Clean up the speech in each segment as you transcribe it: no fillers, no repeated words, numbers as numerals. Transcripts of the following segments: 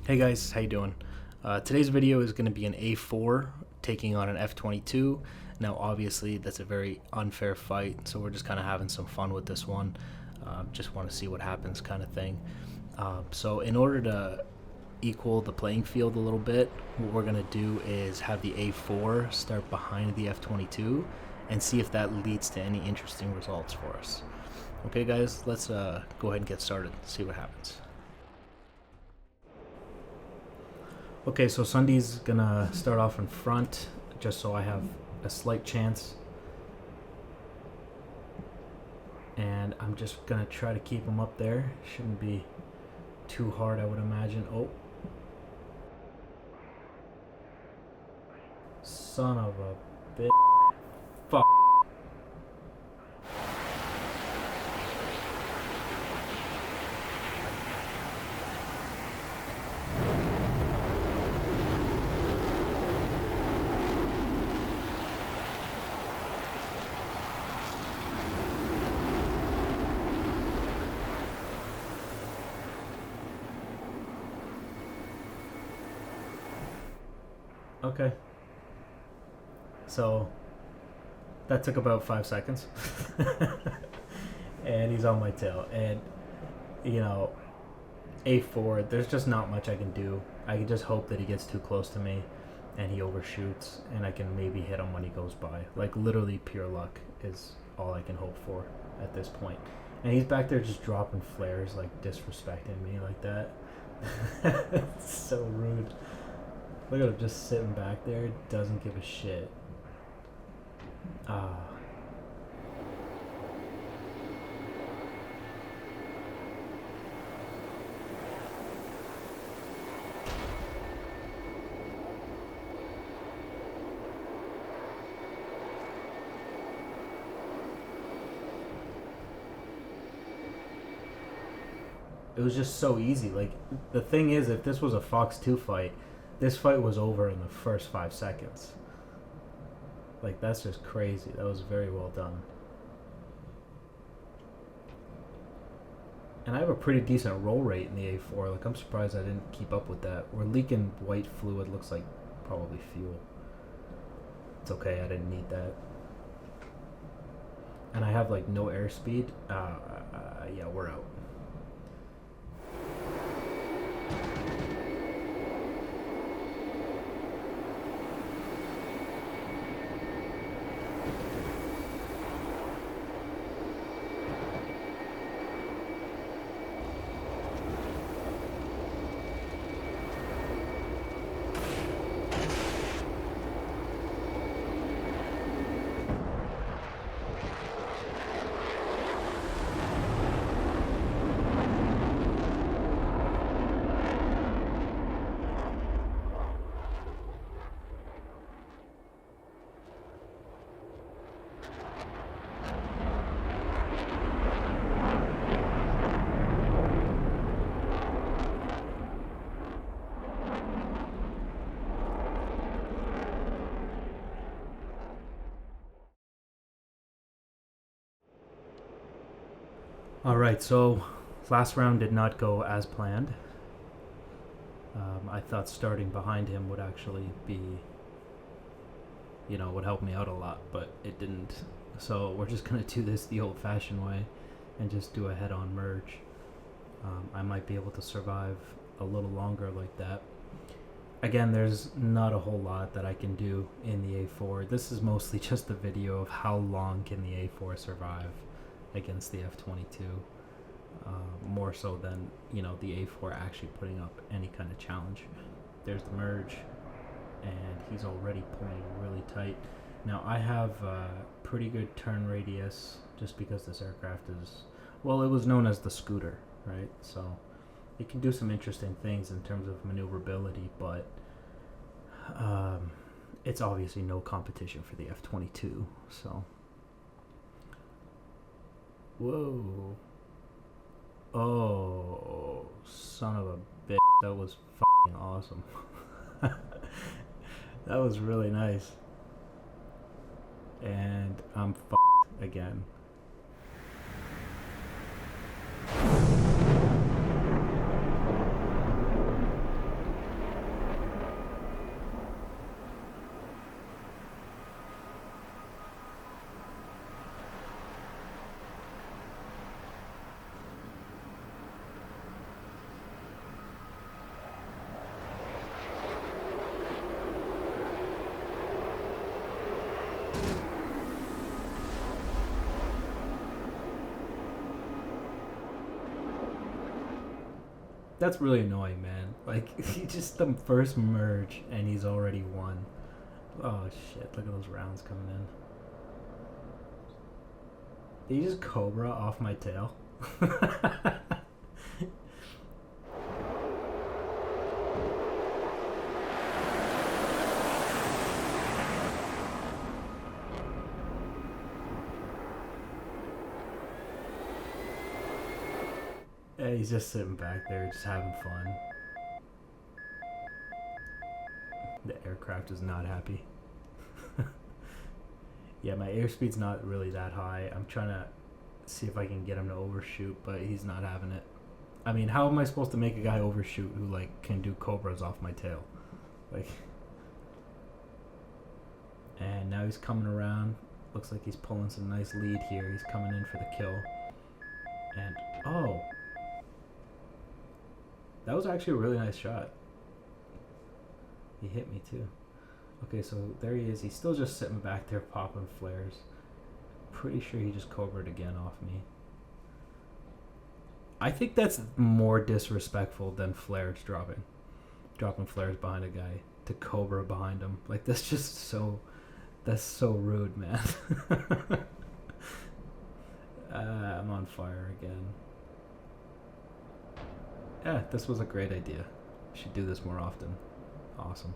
Hey guys, how you doing? Today's video is going to be an A-4 taking on an F-22. Now obviously that's a very unfair fight, so we're just kind of having some fun with this one. Just want to see what happens kind of thing. So in order to equal the playing field a little bit, what we're going to do is have the A-4 start behind the F-22 and see if that leads to any interesting results for us. Okay guys, let's go ahead and get started, see what happens. Okay, so Sunday's gonna start off in front, just so I have a slight chance. And I'm just gonna try to keep him up there. Shouldn't be too hard, I would imagine. Oh. Son of a bitch. Fuck. Okay, so that took about 5 seconds and he's on my tail, and you know, A4, there's just not much I can do. I can just hope that he gets too close to me and he overshoots and I can maybe hit him when he goes by. Like literally pure luck is all I can hope for at this point. And he's back there just dropping flares, like disrespecting me like that. It's so rude. Look at him just sitting back there, doesn't give a shit. It was just so easy. Like, the thing is, if this was a Fox 2 fight, this fight was over in the first 5 seconds. Like, that's just crazy. That was very well done. And I have a pretty decent roll rate in the A4. Like, I'm surprised I didn't keep up with that. We're leaking white fluid. Looks like probably fuel. It's okay. I didn't need that. And I have, like, no airspeed. Yeah, we're out. Alright, so last round did not go as planned. I thought starting behind him would actually be, would help me out a lot, but it didn't. So we're just going to do this the old-fashioned way and just do a head-on merge. I might be able to survive a little longer like that. Again, there's not a whole lot that I can do in the A4. This is mostly just a video of how long can the A4 survive against the F-22, more so than the A4 actually putting up any kind of challenge. There's the merge, and he's already pulling really tight. Now I have pretty good turn radius just because this aircraft is, well, it was known as the scooter, right? So it can do some interesting things in terms of maneuverability, but it's obviously no competition for the F-22, so. Whoa. Oh, son of a bitch. That was fucking awesome. That was really nice. And I'm fucked again. That's really annoying, man. Like, he just the first merge and he's already won. Oh shit! Look at those rounds coming in. Did you just Cobra off my tail? Yeah, he's just sitting back there, just having fun. The aircraft is not happy. Yeah, my airspeed's not really that high. I'm trying to see if I can get him to overshoot, but he's not having it. I mean, how am I supposed to make a guy overshoot who like can do cobras off my tail? Like, and now he's coming around. Looks like he's pulling some nice lead here. He's coming in for the kill. And oh, that was actually a really nice shot. He hit me too. Okay, so there he is. He's still just sitting back there popping flares. Pretty sure he just cobraed again off me. I think that's more disrespectful than flares dropping. Dropping flares behind a guy to cobra behind him. Like, that's just so... That's so rude, man. I'm on fire again. Yeah, this was a great idea. Should do this more often. Awesome.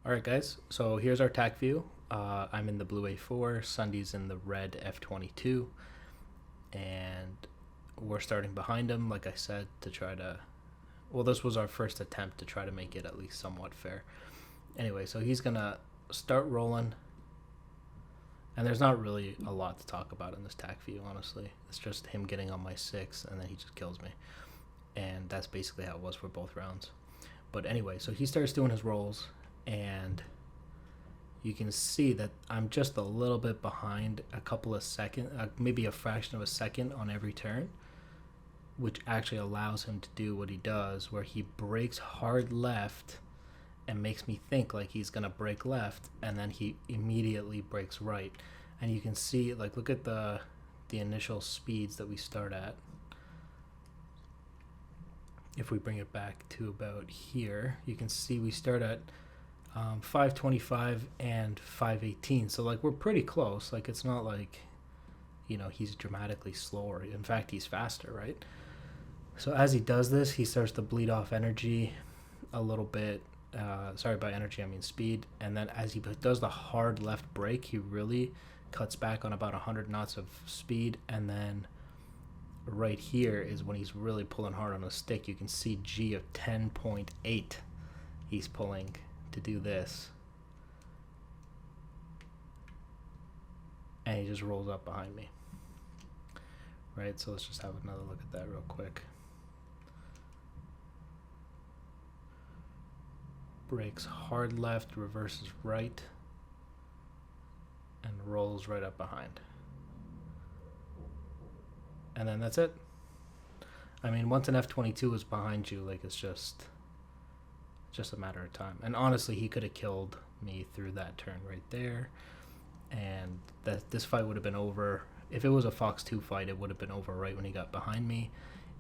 Alright guys, so here's our tack view. I'm in the blue A4, Sunday's in the red F-22, and we're starting behind him, like I said, to try to... Well, this was our first attempt to try to make it at least somewhat fair. Anyway, so he's gonna start rolling, and there's not really a lot to talk about in this tack view, honestly. It's just him getting on my 6, and then he just kills me. And that's basically how it was for both rounds. But anyway, so he starts doing his rolls, and you can see that I'm just a little bit behind a couple of seconds, maybe a fraction of a second on every turn, which actually allows him to do what he does, where he brakes hard left and makes me think like he's gonna brake left, and then he immediately brakes right. And you can see, like, look at the initial speeds that we start at. If we bring it back to about here, you can see we start at 525 and 518, so like we're pretty close. Like, it's not like, you know, he's dramatically slower. In fact, he's faster, right? So as he does this, he starts to bleed off energy a little bit. Sorry, by energy I mean speed. And then as he does the hard left brake, he really cuts back on about 100 knots of speed. And then right here is when he's really pulling hard on the stick. You can see G of 10.8 he's pulling to do this, and he just rolls up behind me, right? So let's just have another look at that real quick. Brakes hard left, reverses right, and rolls right up behind, and then that's it. I mean, once an F-22 is behind you, like, it's just a matter of time. And honestly, he could have killed me through that turn right there, and that this fight would have been over. If it was a Fox 2 fight, it would have been over right when he got behind me.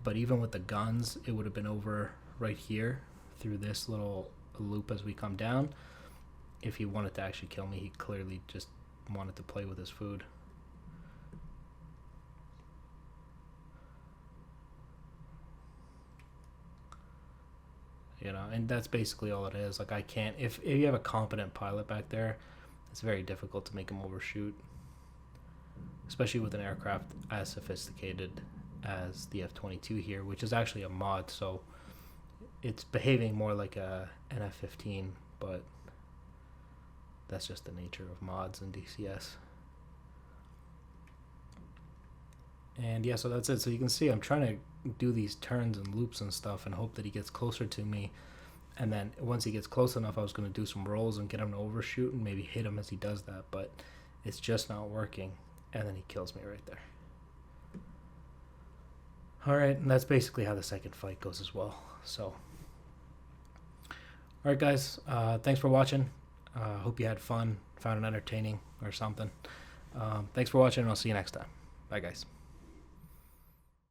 But even with the guns, it would have been over right here through this little loop as we come down. If he wanted to actually kill me, he clearly just wanted to play with his food. You know, and that's basically all it is. Like, I can't, if you have a competent pilot back there, it's very difficult to make him overshoot. especially with an aircraft as sophisticated as the F-22 here, which is actually a mod, so it's behaving more like an F-15, but that's just the nature of mods in DCS. And yeah, so that's it. So you can see I'm trying to do these turns and loops and stuff and hope that he gets closer to me. And then once he gets close enough, I was going to do some rolls and get him to overshoot and maybe hit him as he does that, but it's just not working. And then he kills me right there. Alright, and that's basically how the second fight goes as well. So, alright guys, thanks for watching. Hope you had fun, found it entertaining or something. Thanks for watching, and I'll see you next time. Bye guys.